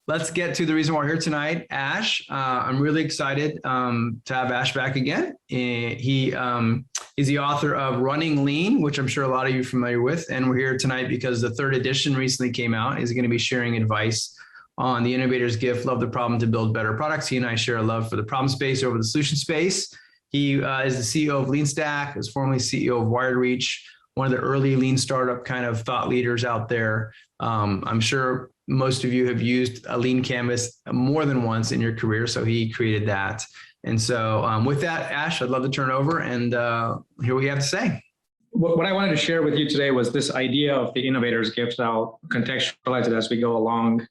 let's get to the reason why we're here tonight. Ash, I'm really excited to have Ash back again. He is the author of Running Lean, which I'm sure a lot of you are familiar with. And we're here tonight because the third edition recently came out. He's going to be sharing advice on the innovator's gift, love the problem to build better products. He and I share a love for the problem space over the solution space. He is the CEO of LeanStack, was formerly CEO of WiredReach, one of the early lean startup kind of thought leaders out there. I'm sure most of you have used a lean canvas more than once in your career, so he created that. And so with that, Ash, I'd love to turn over and hear what you have to say. What I wanted to share with you today was this idea of the innovator's gift. I'll contextualize it as we go along.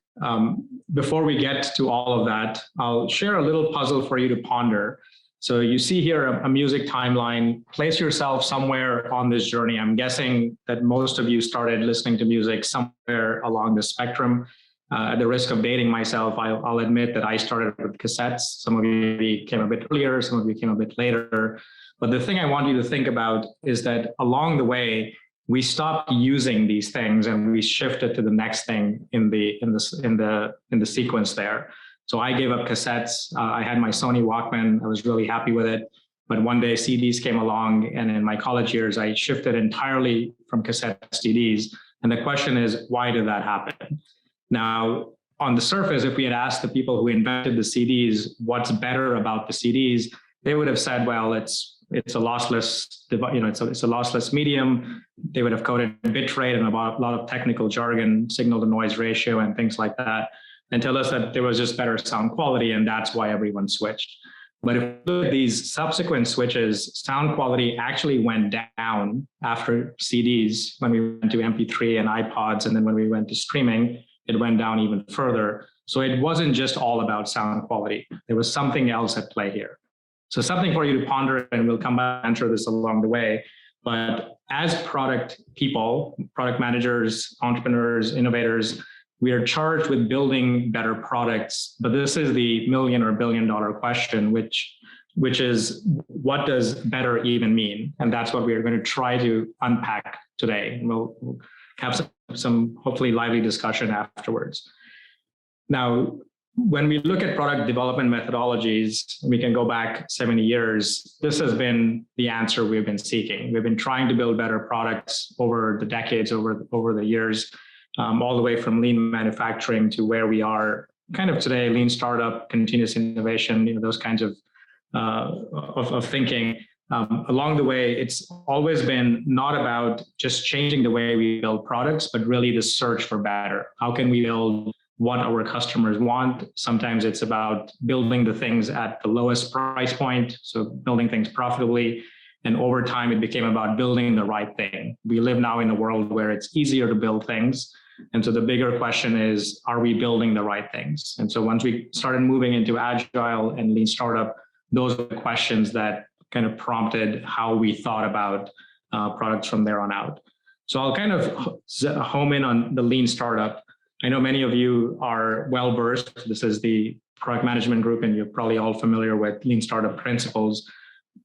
Before we get to all of that, I'll share a little puzzle for you to ponder. So you see here a music timeline. Place yourself somewhere on this journey. I'm guessing that most of you started listening to music somewhere along the spectrum. At the risk of dating myself, I'll admit that I started with cassettes. Some of you came a bit earlier, some of you came a bit later. But the thing I want you to think about is that along the way, we stopped using these things and we shifted to the next thing in the sequence there. So I gave up cassettes. I had my Sony Walkman. I was really happy with it. But one day CDs came along, and in my college years, I shifted entirely from cassettes to CDs. And the question is, why did that happen? Now, on the surface, if we had asked the people who invented the CDs what's better about the CDs, they would have said, well, it's a lossless, it's a lossless medium. They would have coded bit rate and a lot of technical jargon, signal to noise ratio, and things like that, and tell us that there was just better sound quality, and that's why everyone switched. But if you look at these subsequent switches, sound quality actually went down after CDs. When we went to MP3 and iPods, and then when we went to streaming, it went down even further. So it wasn't just all about sound quality. There was something else at play here. So something for you to ponder, and we'll come back and answer this along the way. But as product people, product managers, entrepreneurs, innovators, we are charged with building better products. But this is the million or billion dollar question, which is, what does better even mean? And that's what we are going to try to unpack today. And we'll have some hopefully lively discussion afterwards. Now, when we look at product development methodologies, we can go back 70 years. This has been the answer we've been seeking. We've been trying to build better products over the decades, over the years, all the way from lean manufacturing to where we are kind of today, lean startup, continuous innovation, those kinds of thinking. Along the way, it's always been not about just changing the way we build products, but really the search for better. How can we build what our customers want? Sometimes it's about building the things at the lowest price point, so building things profitably. And over time, it became about building the right thing. We live now in a world where it's easier to build things. And so the bigger question is, are we building the right things? And so once we started moving into agile and lean startup, those are the questions that kind of prompted how we thought about products from there on out. So I'll kind of home in on the lean startup. I know many of you are well versed. This is the product management group, and you're probably all familiar with lean startup principles.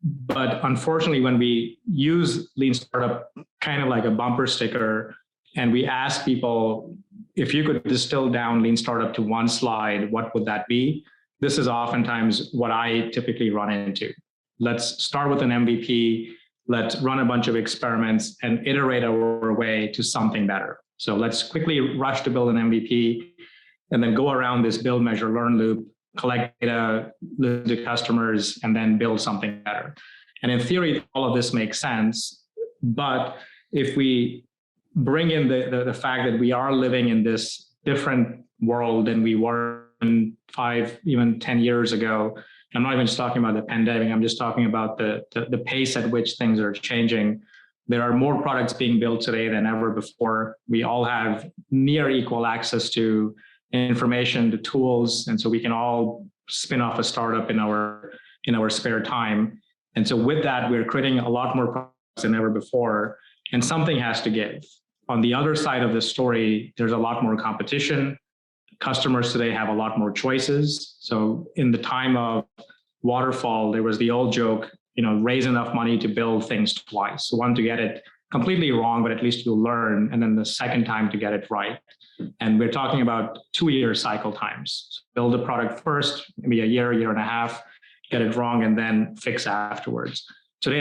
But unfortunately, when we use lean startup kind of like a bumper sticker, and we ask people, if you could distill down lean startup to one slide, what would that be? This is oftentimes what I typically run into. Let's start with an MVP. Let's run a bunch of experiments and iterate our way to something better. So let's quickly rush to build an MVP and then go around this build, measure, learn loop, collect data, listen to customers, and then build something better. And in theory, all of this makes sense. But if we bring in the fact that we are living in this different world than we were in 5, even 10 years ago, I'm not even just talking about the pandemic, I'm just talking about the pace at which things are changing. There are more products being built today than ever before. We all have near equal access to information, to tools, and so we can all spin off a startup in our spare time. And so with that, we're creating a lot more products than ever before, and something has to give. On the other side of the story, there's a lot more competition. Customers today have a lot more choices. So in the time of waterfall, there was the old joke, raise enough money to build things twice. So one, to get it completely wrong, but at least you'll learn. And then the second time to get it right. And we're talking about 2-year cycle times. So build a product first, maybe a year and a half, get it wrong, and then fix afterwards. Today,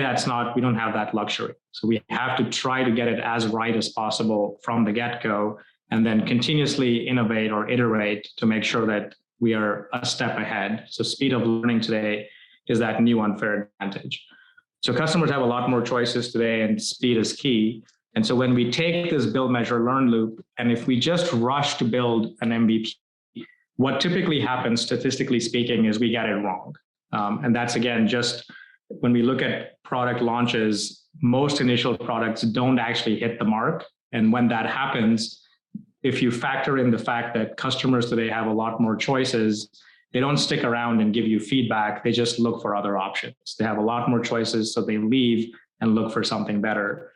we don't have that luxury. So we have to try to get it as right as possible from the get-go, and then continuously innovate or iterate to make sure that we are a step ahead. So speed of learning today is that new unfair advantage. So customers have a lot more choices today, and speed is key. And so when we take this build, measure, learn loop, and if we just rush to build an MVP, what typically happens, statistically speaking, is we get it wrong. And that's, again, just when we look at product launches, most initial products don't actually hit the mark. And when that happens, if you factor in the fact that customers today have a lot more choices, they don't stick around and give you feedback. They just look for other options. They have a lot more choices, so they leave and look for something better.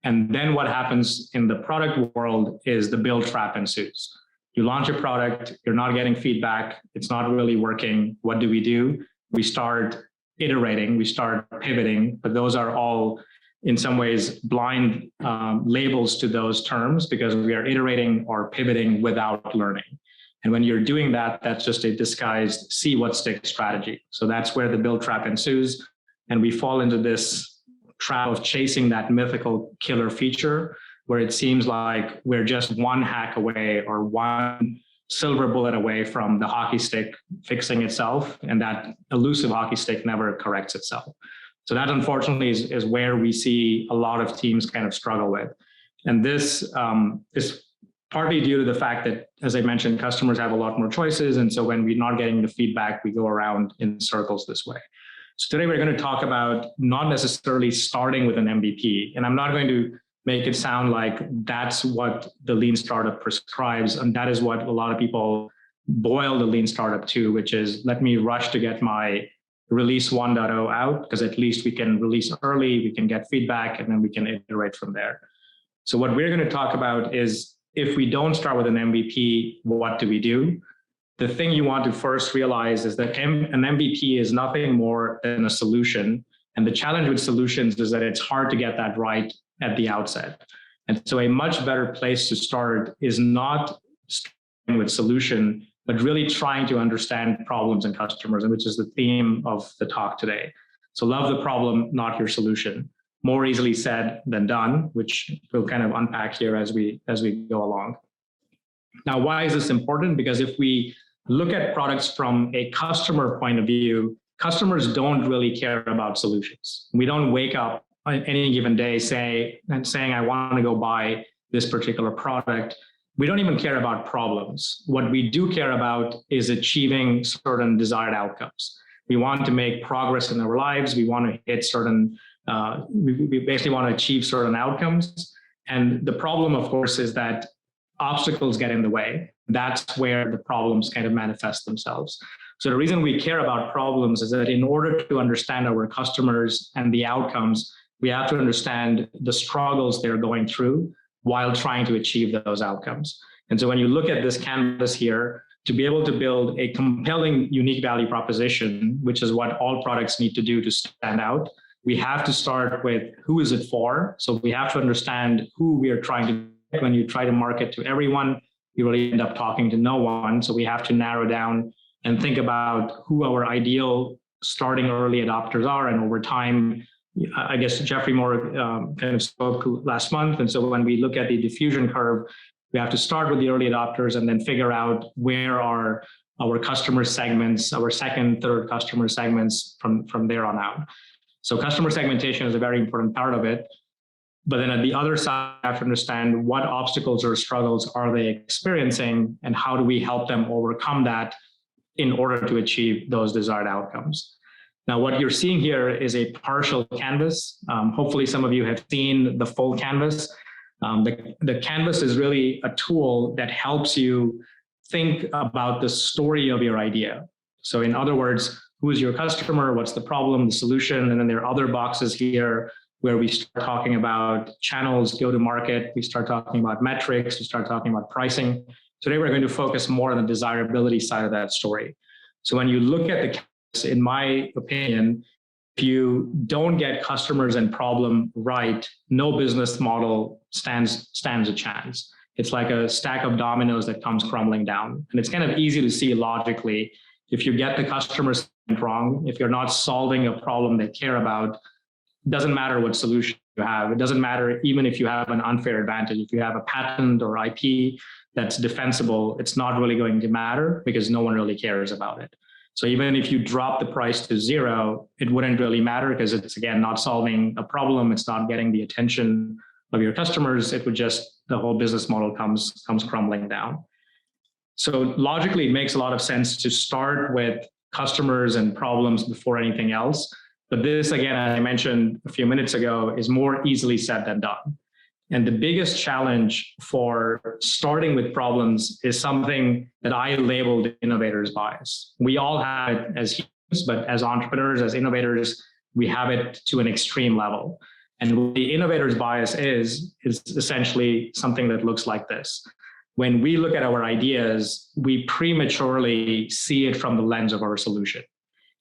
And then what happens in the product world is the build trap ensues. You launch a product, you're not getting feedback, it's not really working. What do? We start iterating, we start pivoting, but those are all in some ways blind labels to those terms, because we are iterating or pivoting without learning. And when you're doing that, that's just a disguised see what sticks strategy. So that's where the build trap ensues. And we fall into this trap of chasing that mythical killer feature, where it seems like we're just one hack away or one silver bullet away from the hockey stick fixing itself. And that elusive hockey stick never corrects itself. So that, unfortunately, is where we see a lot of teams kind of struggle with. And this is partly due to the fact that, as I mentioned, customers have a lot more choices. And so when we're not getting the feedback, we go around in circles this way. So today we're going to talk about not necessarily starting with an MVP. And I'm not going to make it sound like that's what the Lean Startup prescribes. And that is what a lot of people boil the Lean Startup to, which is, let me rush to get my release 1.0 out, because at least we can release early, we can get feedback, and then we can iterate from there. So what we're going to talk about is, if we don't start with an MVP, what do we do? The thing you want to first realize is that an MVP is nothing more than a solution. And the challenge with solutions is that it's hard to get that right at the outset. And so a much better place to start is not starting with solution, but really trying to understand problems and customers, and which is the theme of the talk today. So love the problem, not your solution. More easily said than done, which we'll kind of unpack here as we go along. Now, why is this important? Because if we look at products from a customer point of view, customers don't really care about solutions. We don't wake up on any given day saying, I want to go buy this particular product. We don't even care about problems. What we do care about is achieving certain desired outcomes. We want to make progress in our lives. We want to hit certain, we basically want to achieve certain outcomes. And the problem, of course, is that obstacles get in the way. That's where the problems kind of manifest themselves. So the reason we care about problems is that in order to understand our customers and the outcomes, we have to understand the struggles they're going through while trying to achieve those outcomes. And so when you look at this canvas here, to be able to build a compelling, unique value proposition, which is what all products need to do to stand out, we have to start with who is it for? So we have to understand who we are trying to. When you try to market to everyone, you really end up talking to no one. So we have to narrow down and think about who our ideal starting early adopters are. And over time, I guess Jeffrey Moore kind of spoke last month. And so when we look at the diffusion curve, we have to start with the early adopters and then figure out where are our customer segments, our second, third customer segments from there on out. So customer segmentation is a very important part of it. But then at the other side, I have to understand what obstacles or struggles are they experiencing, and how do we help them overcome that in order to achieve those desired outcomes. Now, what you're seeing here is a partial canvas. Hopefully some of you have seen the full canvas. The canvas is really a tool that helps you think about the story of your idea. So in other words, who is your customer? What's the problem, the solution? And then there are other boxes here where we start talking about channels, go to market. We start talking about metrics. We start talking about pricing. Today, we're going to focus more on the desirability side of that story. So when you look at the canvas, in my opinion, if you don't get customers and problem right, no business model stands a chance. It's like a stack of dominoes that comes crumbling down. And it's kind of easy to see logically, if you get the customers wrong, if you're not solving a problem they care about, it doesn't matter what solution you have. It doesn't matter even if you have an unfair advantage. If you have a patent or IP that's defensible, it's not really going to matter because no one really cares about it. So even if you drop the price to zero, it wouldn't really matter because it's, again, not solving a problem. It's not getting the attention of your customers. It would just, the whole business model comes crumbling down. So logically, it makes a lot of sense to start with customers and problems before anything else. But this, again, as I mentioned a few minutes ago, is more easily said than done. And the biggest challenge for starting with problems is something that I labeled innovators bias. We all have it as humans, but as entrepreneurs, as innovators, we have it to an extreme level. And what the innovators bias is essentially something that looks like this. When we look at our ideas, we prematurely see it from the lens of our solution.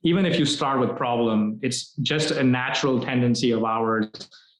Even if you start with problem, it's just a natural tendency of ours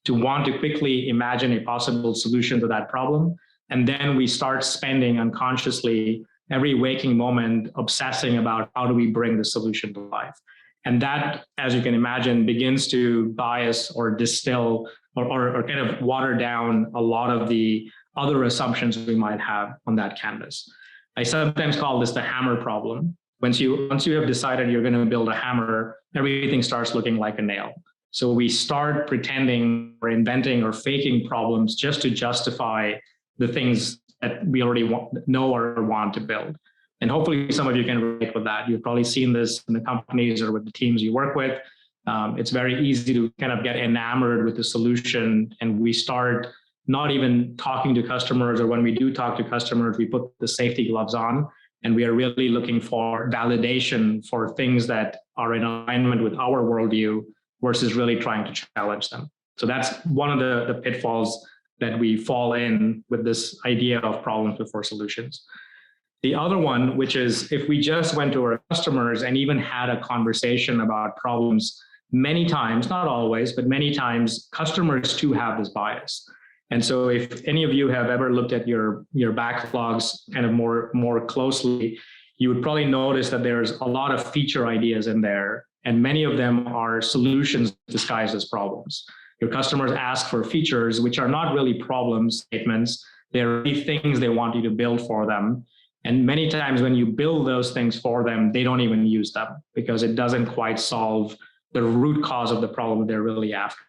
to want to quickly imagine a possible solution to that problem. And then we start spending unconsciously every waking moment obsessing about how do we bring the solution to life. And that, as you can imagine, begins to bias or distill or kind of water down a lot of the other assumptions we might have on that canvas. I sometimes call this the hammer problem. Once you have decided you're going to build a hammer, everything starts looking like a nail. So we start pretending or inventing or faking problems just to justify the things that we already know or want to build. And hopefully some of you can relate with that. You've probably seen this in the companies or with the teams you work with. It's very easy to kind of get enamored with the solution, and we start not even talking to customers, or when we do talk to customers, we put the safety gloves on, and we are really looking for validation for things that are in alignment with our worldview versus really trying to challenge them. So that's one of the pitfalls that we fall in with this idea of problems before solutions. The other one, which is if we just went to our customers and even had a conversation about problems, many times, not always, but many times, customers too have this bias. And so if any of you have ever looked at your backlogs kind of more closely, you would probably notice that there's a lot of feature ideas in there, and many of them are solutions disguised as problems. Your customers ask for features which are not really problem statements. They're really things they want you to build for them. And many times when you build those things for them, they don't even use them because it doesn't quite solve the root cause of the problem they're really after.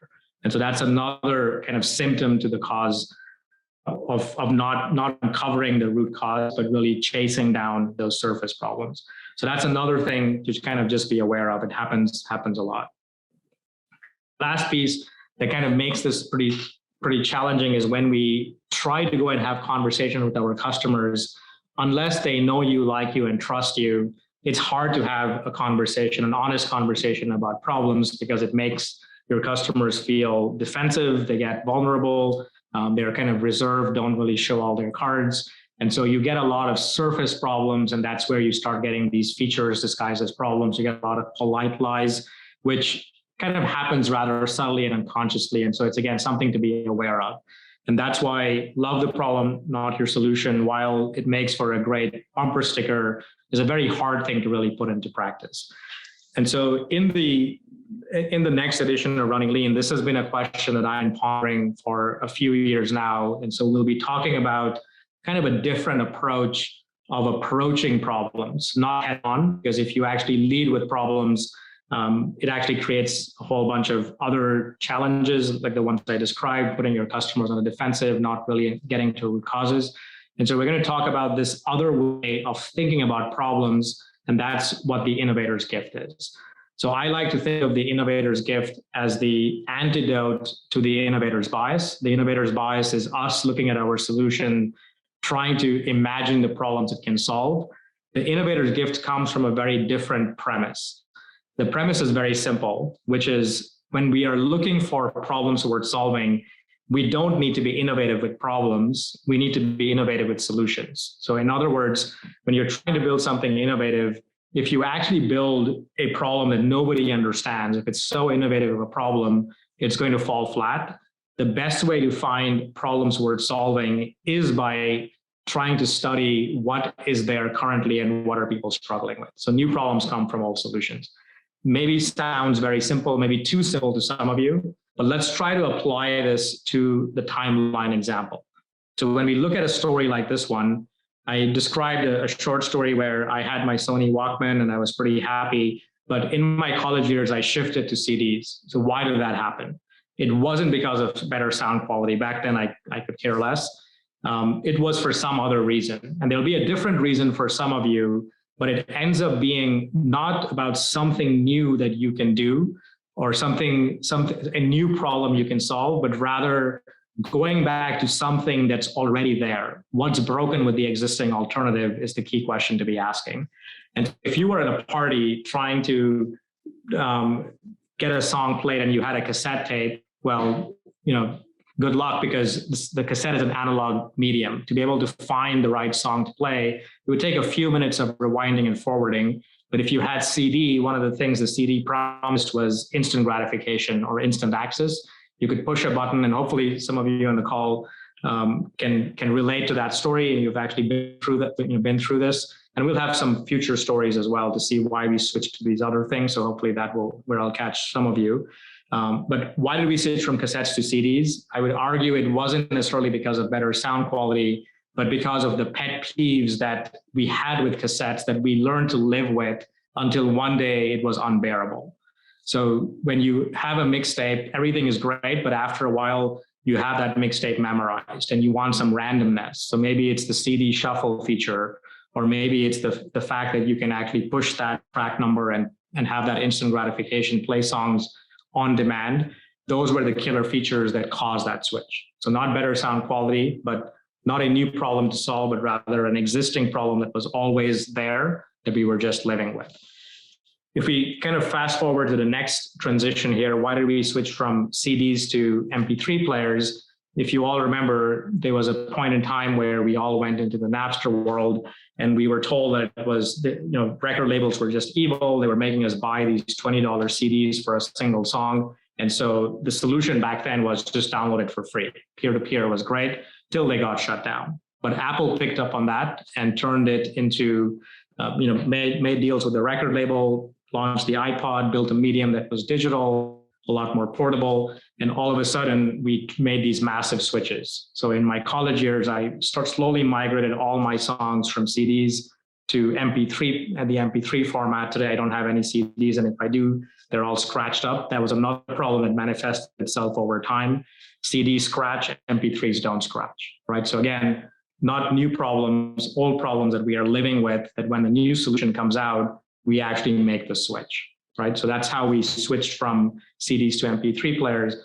And so that's another kind of symptom to the cause of not uncovering the root cause, but really chasing down those surface problems. So that's another thing to kind of just be aware of. It happens a lot. Last piece that kind of makes this pretty challenging is when we try to go and have conversation with our customers, unless they know you, like you, and trust you, it's hard to have a conversation, an honest conversation about problems, because it makes your customers feel defensive, they get vulnerable, they're kind of reserved, don't really show all their cards. And so you get a lot of surface problems, and that's where you start getting these features disguised as problems. You get a lot of polite lies, which kind of happens rather subtly and unconsciously. And so it's, again, something to be aware of. And that's why love the problem, not your solution, while it makes for a great bumper sticker, is a very hard thing to really put into practice. And so in the next edition of Running Lean, this has been a question that I'm pondering for a few years now. And so we'll be talking about kind of a different approach of approaching problems, not head on, because if you actually lead with problems, it actually creates a whole bunch of other challenges, like the ones I described, putting your customers on the defensive, not really getting to root causes. And so we're going to talk about this other way of thinking about problems, and that's what the innovator's gift is. So I like to think of the innovator's gift as the antidote to the innovator's bias. The innovator's bias is us looking at our solution, trying to imagine the problems it can solve. The innovator's gift comes from a very different premise. The premise is very simple, which is when we are looking for problems worth solving, we don't need to be innovative with problems. We need to be innovative with solutions. So in other words, when you're trying to build something innovative, if you actually build a problem that nobody understands, if it's so innovative of a problem, it's going to fall flat. The best way to find problems worth solving is by trying to study what is there currently and what are people struggling with. So new problems come from old solutions. Maybe sounds very simple, maybe too simple to some of you, but let's try to apply this to the timeline example. So when we look at a story like this one, I described a short story where I had my Sony Walkman and I was pretty happy, but in my college years, I shifted to CDs. So why did that happen? It wasn't because of better sound quality. Back then, I could care less. It was for some other reason. And there'll be a different reason for some of you, but it ends up being not about something new that you can do or a new problem you can solve, but rather going back to something that's already there. What's broken with the existing alternative is the key question to be asking. And if you were at a party trying to get a song played and you had a cassette tape, well, good luck, because the cassette is an analog medium. To be able to find the right song to play, it would take a few minutes of rewinding and forwarding. But if you had CD, one of the things the CD promised was instant gratification or instant access. You could push a button, and hopefully some of you on the call can relate to that story, and you've actually been through this. And we'll have some future stories as well to see why we switched to these other things. So hopefully where I'll catch some of you. But why did we switch from cassettes to CDs? I would argue it wasn't necessarily because of better sound quality, but because of the pet peeves that we had with cassettes that we learned to live with until one day it was unbearable. So when you have a mixtape, everything is great, but after a while, you have that mixtape memorized and you want some randomness. So maybe it's the CD shuffle feature, or maybe it's the fact that you can actually push that track number and have that instant gratification, play songs on demand. Those were the killer features that caused that switch. So not better sound quality, but not a new problem to solve, but rather an existing problem that was always there that we were just living with. If we kind of fast forward to the next transition here, why did we switch from CDs to MP3 players? If you all remember, there was a point in time where we all went into the Napster world and we were told that it was, record labels were just evil. They were making us buy these $20 CDs for a single song. And so the solution back then was just download it for free. Peer-to-peer was great till they got shut down. But Apple picked up on that and turned it into, made deals with the record label, launched the iPod, built a medium that was digital, a lot more portable. And all of a sudden, we made these massive switches. So in my college years, I slowly migrated all my songs from CDs to MP3 and the MP3 format. Today, I don't have any CDs. And if I do, they're all scratched up. That was another problem that manifested itself over time. CDs scratch, MP3s don't scratch, right? So again, not new problems, old problems that we are living with, that when the new solution comes out, we actually make the switch, right? So that's how we switched from CDs to MP3 players.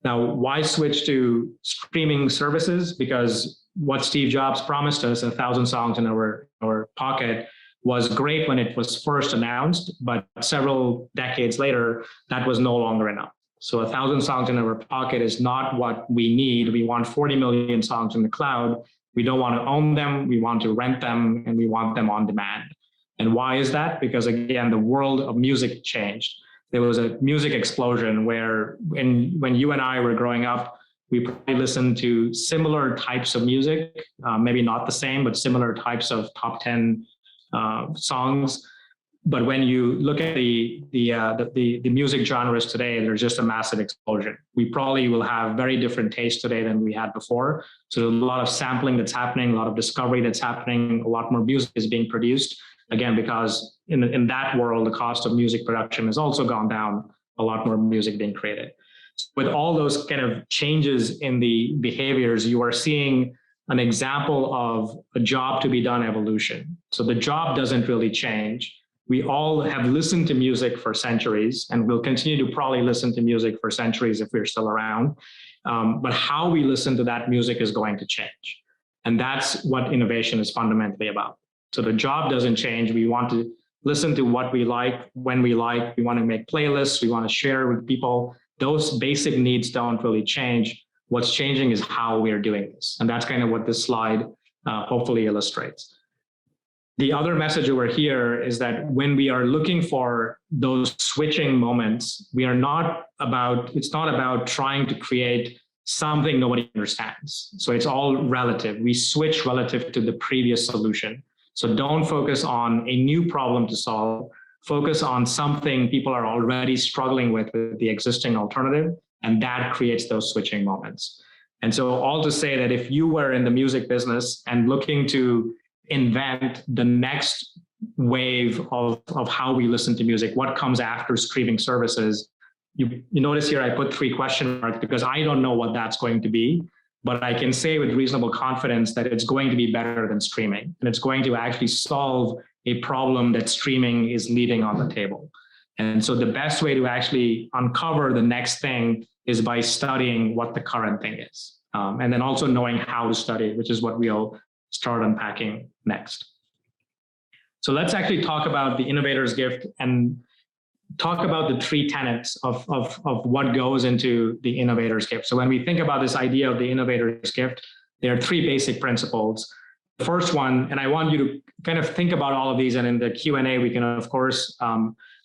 Now, why switch to streaming services? Because what Steve Jobs promised us, 1,000 songs in our pocket, was great when it was first announced, but several decades later, that was no longer enough. So 1,000 songs in our pocket is not what we need. We want 40 million songs in the cloud. We don't want to own them. We want to rent them, and we want them on demand. And why is that? Because again, the world of music changed. There was a music explosion where when you and I were growing up, we probably listened to similar types of music, maybe not the same, but similar types of top 10 songs. But when you look at the music genres today, there's just a massive explosion. We probably will have very different tastes today than we had before. So there's a lot of sampling that's happening, a lot of discovery that's happening, a lot more music is being produced. Again, because in that world, the cost of music production has also gone down, a lot more music being created. So with all those kind of changes in the behaviors, you are seeing an example of a job to be done evolution. So the job doesn't really change. We all have listened to music for centuries, and we'll continue to probably listen to music for centuries if we're still around. But how we listen to that music is going to change. And that's what innovation is fundamentally about. So the job doesn't change. We want to listen to what we like, when we like. We want to make playlists. We want to share with people. Those basic needs don't really change. What's changing is how we're doing this. And that's kind of what this slide hopefully illustrates. The other message over here is that when we are looking for those switching moments, it's not about trying to create something nobody understands. So it's all relative. We switch relative to the previous solution. So don't focus on a new problem to solve. Focus on something people are already struggling with the existing alternative, and that creates those switching moments. And so all to say that if you were in the music business and looking to invent the next wave of how we listen to music, what comes after streaming services, you notice here I put 3 question marks because I don't know what that's going to be, but I can say with reasonable confidence that it's going to be better than streaming, and it's going to actually solve a problem that streaming is leaving on the table. And so the best way to actually uncover the next thing is by studying what the current thing is. And then also knowing how to study, which is what we'll start unpacking next. So let's actually talk about the innovator's gift and talk about the 3 tenets of what goes into the innovator's gift. So when we think about this idea of the innovator's gift, there are 3 basic principles. The first one, and I want you to kind of think about all of these, and in the Q&A, we can, of course,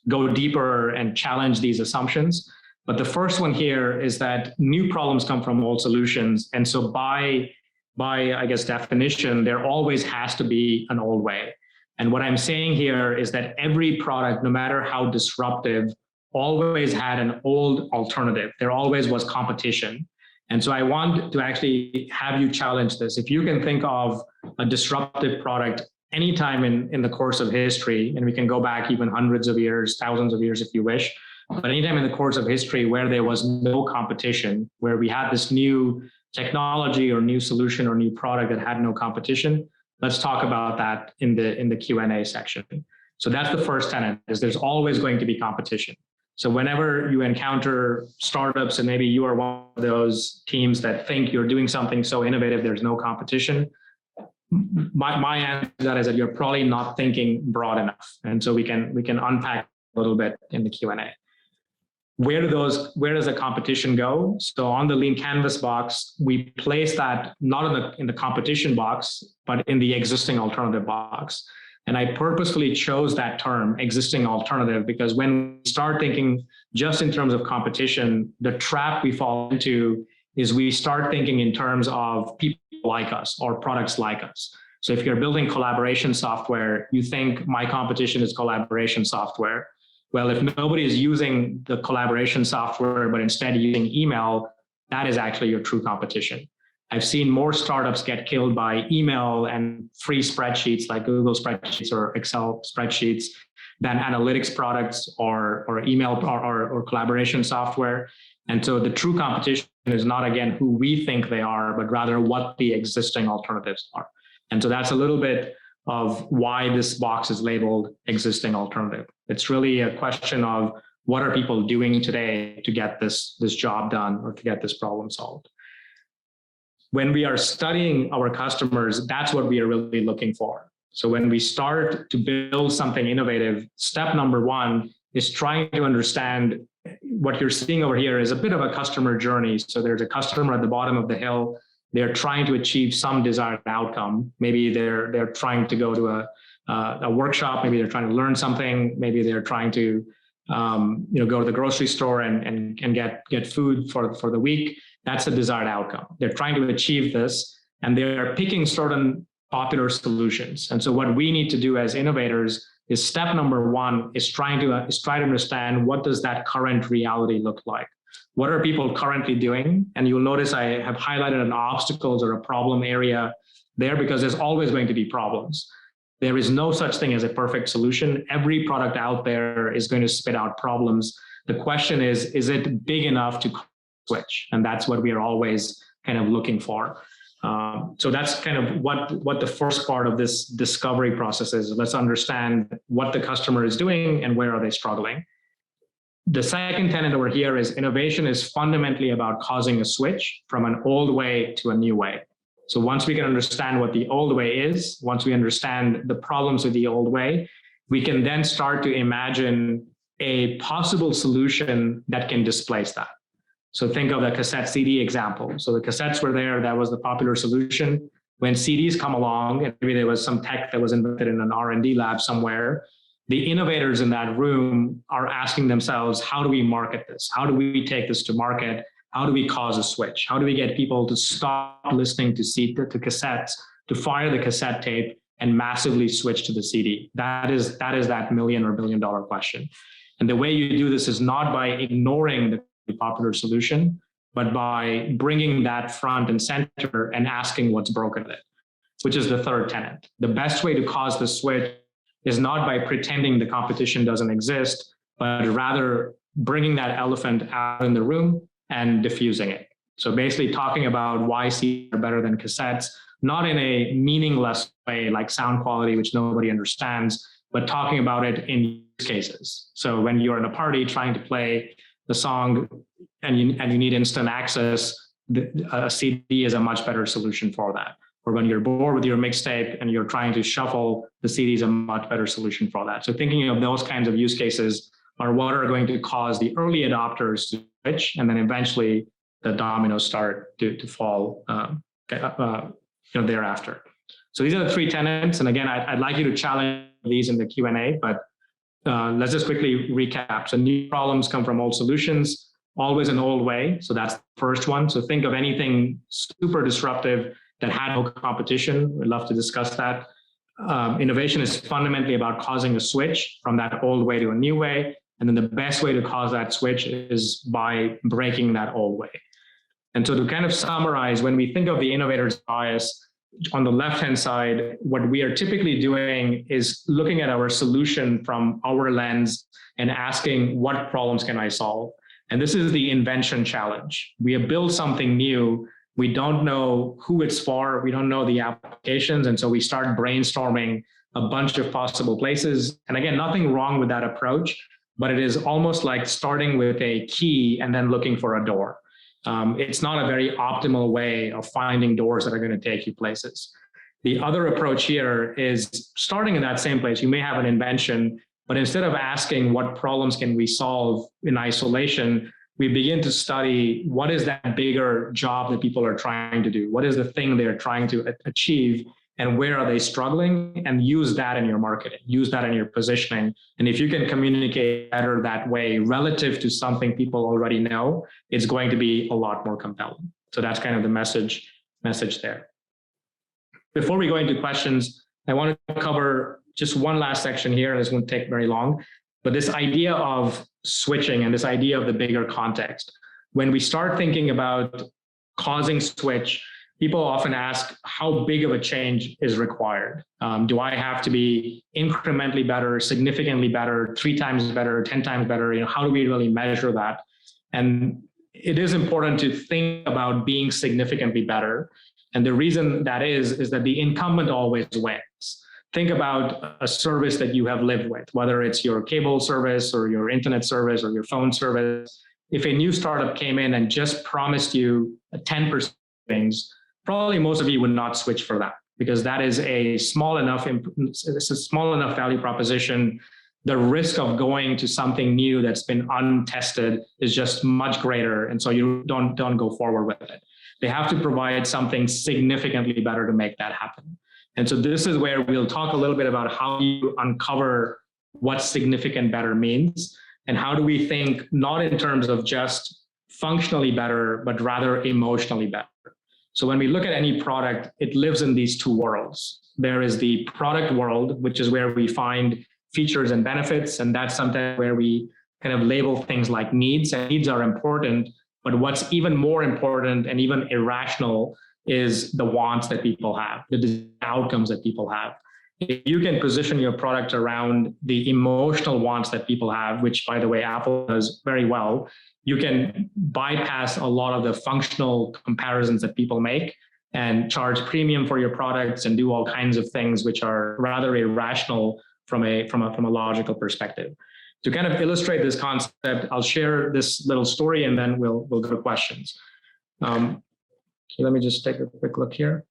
go deeper and challenge these assumptions. But the first one here is that new problems come from old solutions. And so by I guess, definition, there always has to be an old way. And what I'm saying here is that every product, no matter how disruptive, always had an old alternative. There always was competition. And so I want to actually have you challenge this. If you can think of a disruptive product anytime in the course of history, and we can go back even hundreds of years, thousands of years if you wish, but anytime in the course of history where there was no competition, where we had this new technology or new solution or new product that had no competition, let's talk about that in the Q&A section. So that's the first tenet, is there's always going to be competition. So whenever you encounter startups, and maybe you are one of those teams that think you're doing something so innovative, there's no competition, my answer to that is that you're probably not thinking broad enough. And so we can unpack a little bit in the Q&A. Where does the competition go? So on the Lean Canvas box, we place that not in the competition box, but in the existing alternative box. And I purposefully chose that term, existing alternative, because when we start thinking just in terms of competition, the trap we fall into is we start thinking in terms of people like us or products like us. So if you're building collaboration software, you think my competition is collaboration software. Well, if nobody is using the collaboration software, but instead using email, that is actually your true competition. I've seen more startups get killed by email and free spreadsheets like Google spreadsheets or Excel spreadsheets than analytics products or email or collaboration software. And so the true competition is not, again, who we think they are, but rather what the existing alternatives are. And so that's a little bit of why this box is labeled existing alternative. It's really a question of what are people doing today to get this job done or to get this problem solved. When we are studying our customers, that's what we are really looking for. So when we start to build something innovative, step number 1 is trying to understand what you're seeing over here is a bit of a customer journey. So there's a customer at the bottom of the hill. They're trying to achieve some desired outcome. Maybe they're trying to go to a workshop. Maybe they're trying to learn something. Maybe they're trying to go to the grocery store and get food for the week. That's a desired outcome. They're trying to achieve this, and they're picking certain popular solutions. And so what we need to do as innovators is step number 1 is try to understand, what does that current reality look like? What are people currently doing? And you'll notice I have highlighted an obstacles or a problem area there because there's always going to be problems. There is no such thing as a perfect solution. Every product out there is going to spit out problems. The question is it big enough to switch? And that's what we are always kind of looking for. So that's kind of what the first part of this discovery process is. Let's understand what the customer is doing and where are they struggling. The second tenet over here is innovation is fundamentally about causing a switch from an old way to a new way. So once we can understand what the old way is, once we understand the problems with the old way, we can then start to imagine a possible solution that can displace that. So think of the cassette CD example. So the cassettes were there, that was the popular solution. when CDs come along, and maybe there was some tech that was invented in an R&D lab somewhere, the innovators in that room are asking themselves, how do we market this? How do we take this to market? How do we cause a switch? How do we get people to stop listening to cassettes, to fire the cassette tape and massively switch to the CD? That is that million or billion dollar question. And the way you do this is not by ignoring the popular solution, but by bringing that front and center and asking what's broken with it, which is the third tenet. The best way to cause the switch is not by pretending the competition doesn't exist, but rather bringing that elephant out in the room and diffusing it. So basically talking about why CDs are better than cassettes, not in a meaningless way like sound quality, which nobody understands, but talking about it in use cases. So when you're in a party trying to play the song and you need instant access, a CD is a much better solution for that. Or when you're bored with your mixtape and you're trying to shuffle, the CD is a much better solution for that. So thinking of those kinds of use cases are what are going to cause the early adopters to switch, and then eventually the dominoes start to fall thereafter. So these are the three tenets. And again, I'd like you to challenge these in the Q&A, but let's just quickly recap. So new problems come from old solutions, always an old way. So that's the first one. So think of anything super disruptive that had no competition. We'd love to discuss that. Innovation is fundamentally about causing a switch from that old way to a new way. And then the best way to cause that switch is by breaking that old way. And so to kind of summarize, when we think of the innovator's bias, on the left-hand side, what we are typically doing is looking at our solution from our lens and asking, what problems can I solve? And this is the invention challenge. We have built something new. We don't know who it's for. We don't know the applications. And so we start brainstorming a bunch of possible places. And again, nothing wrong with that approach, but it is almost like starting with a key and then looking for a door. It's not a very optimal way of finding doors that are going to take you places. The other approach here is starting in that same place. You may have an invention, but instead of asking what problems can we solve in isolation, we begin to study what is that bigger job that people are trying to do? What is the thing they're trying to achieve? And where are they struggling? And use that in your marketing, use that in your positioning. And if you can communicate better that way relative to something people already know, it's going to be a lot more compelling. So that's kind of the message there. Before we go into questions, I want to cover just one last section here. This won't take very long, but this idea of switching and this idea of the bigger context. When we start thinking about causing switch, people often ask how big of a change is required. Do I have to be incrementally better, significantly better, 3 times better, 10 times better? How do we really measure that? And it is important to think about being significantly better. And the reason that is that the incumbent always wins. Think about a service that you have lived with, whether it's your cable service or your internet service or your phone service. If a new startup came in and just promised you 10% things, probably most of you would not switch for that, because that is a small enough value proposition. The risk of going to something new that's been untested is just much greater. And so you don't go forward with it. They have to provide something significantly better to make that happen. And so this is where we'll talk a little bit about how you uncover what significant better means, and how do we think not in terms of just functionally better, but rather emotionally better. So when we look at any product, it lives in these two worlds. There is the product world, which is where we find features and benefits. And that's something where we kind of label things like needs, and needs are important. But what's even more important and even irrational is the wants that people have, the outcomes that people have. If you can position your product around the emotional wants that people have, which by the way, Apple does very well, you can bypass a lot of the functional comparisons that people make and charge premium for your products and do all kinds of things which are rather irrational from a logical perspective. To kind of illustrate this concept, I'll share this little story and then we'll go to questions. So let me just take a quick look here.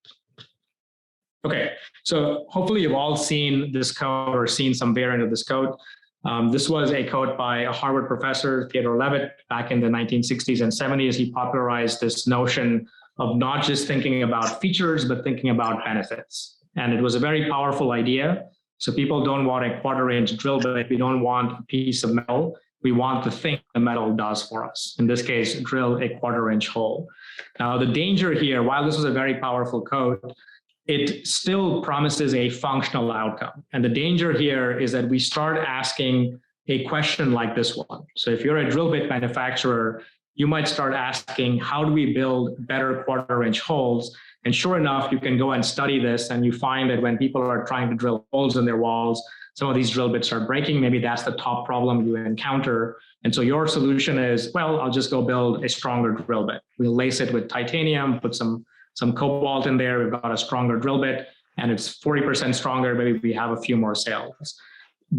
Okay, so hopefully you've all seen this code or seen some variant of this code. This was a code by a Harvard professor, Theodore Levitt, back in the 1960s and 70s. He popularized this notion of not just thinking about features, but thinking about benefits. And it was a very powerful idea. So people don't want a 1/4-inch drill bit. We don't want a piece of metal. We want the thing the metal does for us. In this case, drill a 1/4-inch hole. Now, the danger here, while this was a very powerful code, it still promises a functional outcome. And the danger here is that we start asking a question like this one. So if you're a drill bit manufacturer, you might start asking, how do we build better 1/4-inch holes? And sure enough, you can go and study this, and you find that when people are trying to drill holes in their walls, some of these drill bits are breaking. Maybe that's the top problem you encounter. And so your solution is, well, I'll just go build a stronger drill bit. We'll lace it with titanium, put some cobalt in there. We've got a stronger drill bit, and it's 40% stronger. Maybe we have a few more sales.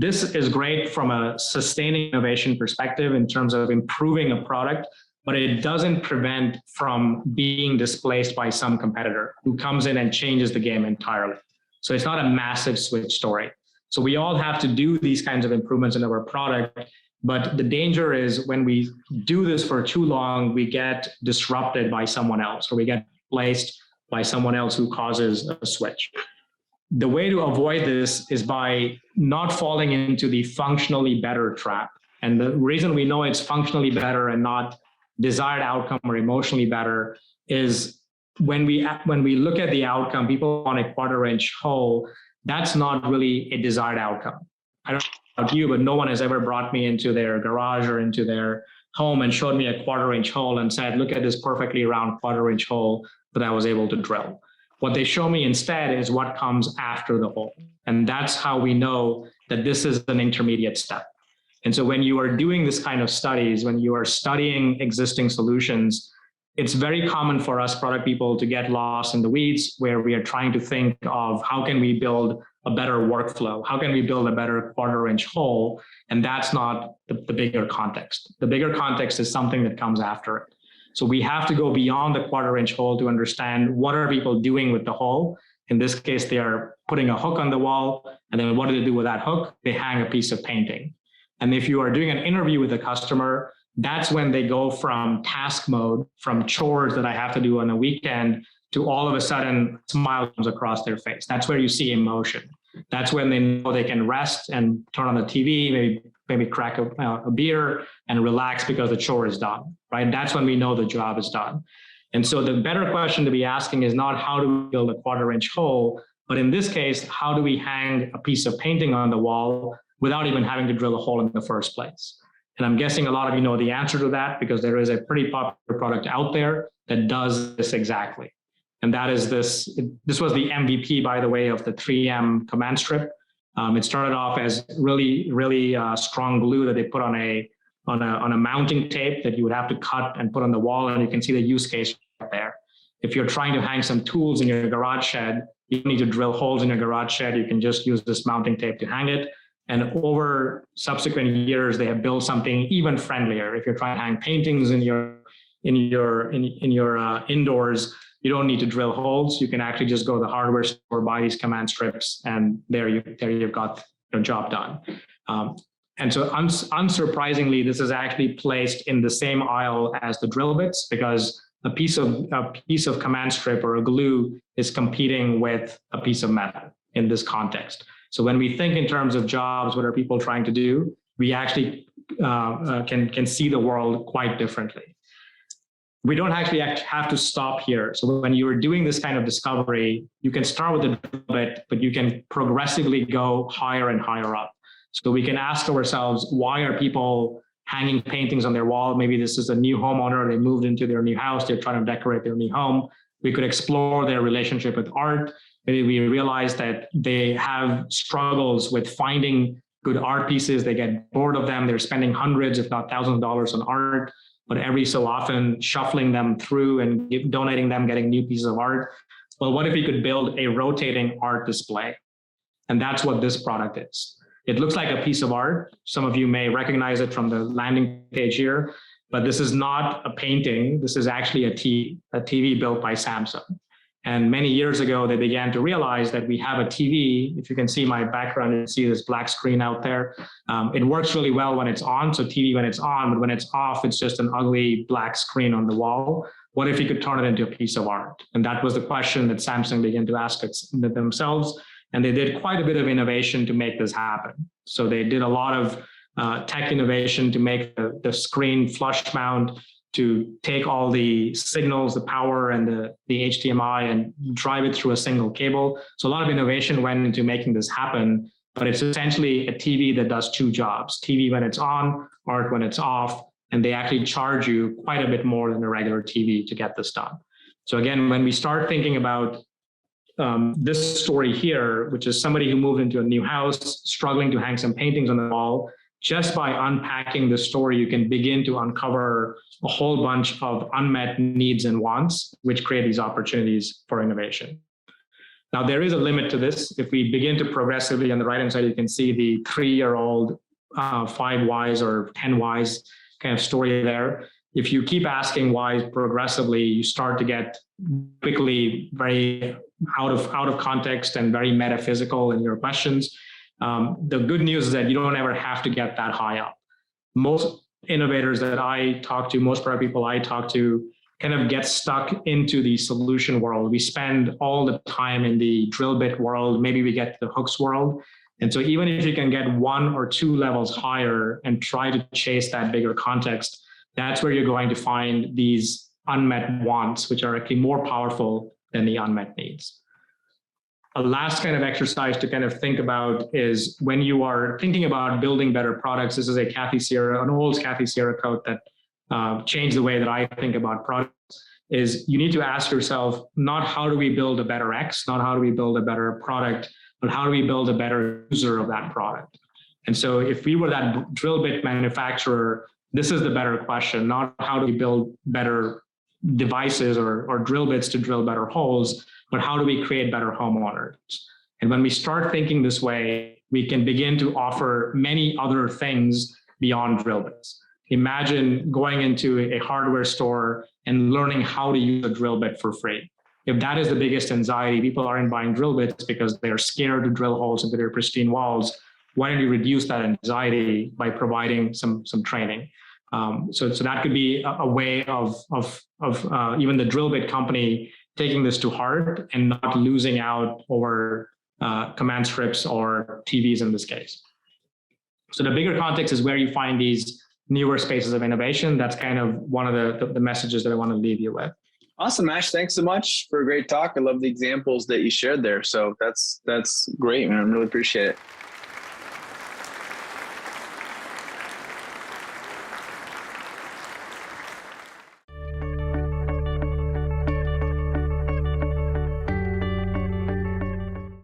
This is great from a sustaining innovation perspective in terms of improving a product, but it doesn't prevent from being displaced by some competitor who comes in and changes the game entirely. So it's not a massive switch story. So we all have to do these kinds of improvements in our product, but the danger is when we do this for too long, we get disrupted by someone else, or we get replaced by someone else who causes a switch. The way to avoid this is by not falling into the functionally better trap. And the reason we know it's functionally better and not desired outcome or emotionally better is when we look at the outcome, people want a 1/4-inch hole. That's not really a desired outcome. I don't know about you, but no one has ever brought me into their garage or into their home and showed me a 1/4-inch hole and said, look at this perfectly round 1/4-inch hole that I was able to drill. What they show me instead is what comes after the hole. And that's how we know that this is an intermediate step. And so when you are doing this kind of studies, when you are studying existing solutions, it's very common for us product people to get lost in the weeds where we are trying to think of how can we build a better workflow? How can we build a better 1/4-inch hole? And that's not the bigger context. The bigger context is something that comes after it. So we have to go beyond the 1/4-inch hole to understand what are people doing with the hole. In this case, they are putting a hook on the wall. And then what do they do with that hook? They hang a piece of painting. And if you are doing an interview with a customer, that's when they go from task mode, from chores that I have to do on a weekend, to all of a sudden smile comes across their face. That's where you see emotion. That's when they know they can rest and turn on the TV, maybe crack a beer and relax because the chore is done, right? That's when we know the job is done. And so the better question to be asking is not how do we build a 1/4-inch hole, but in this case, how do we hang a piece of painting on the wall without even having to drill a hole in the first place? And I'm guessing a lot of you know the answer to that because there is a pretty popular product out there that does this exactly. And that is this. This was the MVP, by the way, of the 3M command strip. It started off as really strong glue that they put on a mounting tape that you would have to cut and put on the wall. And you can see the use case right there. If you're trying to hang some tools in your garage shed, you don't need to drill holes in your garage shed. You can just use this mounting tape to hang it. And over subsequent years, they have built something even friendlier. If you're trying to hang paintings in your indoors, you don't need to drill holes. You can actually just go to the hardware store, buy these command strips, and there you've got your job done. And so unsurprisingly, this is actually placed in the same aisle as the drill bits because a piece of command strip or a glue is competing with a piece of metal in this context. So when we think in terms of jobs, what are people trying to do? We actually can see the world quite differently. We don't actually have to stop here. So when you're doing this kind of discovery, you can start with a drill bit, but you can progressively go higher and higher up. So we can ask ourselves, why are people hanging paintings on their wall? Maybe this is a new homeowner. They moved into their new house. They're trying to decorate their new home. We could explore their relationship with art. Maybe we realize that they have struggles with finding good art pieces. They get bored of them. They're spending hundreds, if not thousands of dollars on art, but every so often shuffling them through and donating them, getting new pieces of art. Well, what if we could build a rotating art display? And that's what this product is. It looks like a piece of art. Some of you may recognize it from the landing page here, but this is not a painting. This is actually a TV built by Samsung. And many years ago, they began to realize that we have a TV. If you can see my background, you see this black screen out there. It works really well when it's on. So TV when it's on, but when it's off, it's just an ugly black screen on the wall. What if you could turn it into a piece of art? And that was the question that Samsung began to ask themselves. And they did quite a bit of innovation to make this happen. So they did a lot of tech innovation to make the screen flush mount, to take all the signals, the power and the HDMI and drive it through a single cable. So a lot of innovation went into making this happen, but it's essentially a TV that does two jobs: TV when it's on, art when it's off, and they actually charge you quite a bit more than a regular TV to get this done. So again, when we start thinking about this story here, which is somebody who moved into a new house, struggling to hang some paintings on the wall, just by unpacking the story, you can begin to uncover a whole bunch of unmet needs and wants, which create these opportunities for innovation. Now, there is a limit to this. If we begin to progressively, on the right-hand side, you can see the 3-year-old 5 whys or 10 whys kind of story there. If you keep asking why progressively, you start to get quickly very out of context and very metaphysical in your questions. The good news is that you don't ever have to get that high up. Most innovators that I talk to, most product people I talk to, kind of get stuck into the solution world. We spend all the time in the drill bit world. Maybe we get to the hooks world. And so even if you can get 1 or 2 levels higher and try to chase that bigger context, that's where you're going to find these unmet wants, which are actually more powerful than the unmet needs. A last kind of exercise to kind of think about is when you are thinking about building better products. This is a Kathy Sierra, an old Kathy Sierra quote that changed the way that I think about products. Is you need to ask yourself, not how do we build a better X, not how do we build a better product, but how do we build a better user of that product? And so if we were that drill bit manufacturer, this is the better question, not how do we build better devices or drill bits to drill better holes, but how do we create better homeowners? And when we start thinking this way, we can begin to offer many other things beyond drill bits. Imagine going into a hardware store and learning how to use a drill bit for free. If that is the biggest anxiety, people aren't buying drill bits because they're scared to drill holes into their pristine walls. Why don't you reduce that anxiety by providing some training? So that could be a way of even the drill bit company taking this to heart and not losing out over command strips or TVs in this case. So the bigger context is where you find these newer spaces of innovation. That's kind of one of the messages that I want to leave you with. Awesome, Ash. Thanks so much for a great talk. I love the examples that you shared there. So that's great, man. I really appreciate it.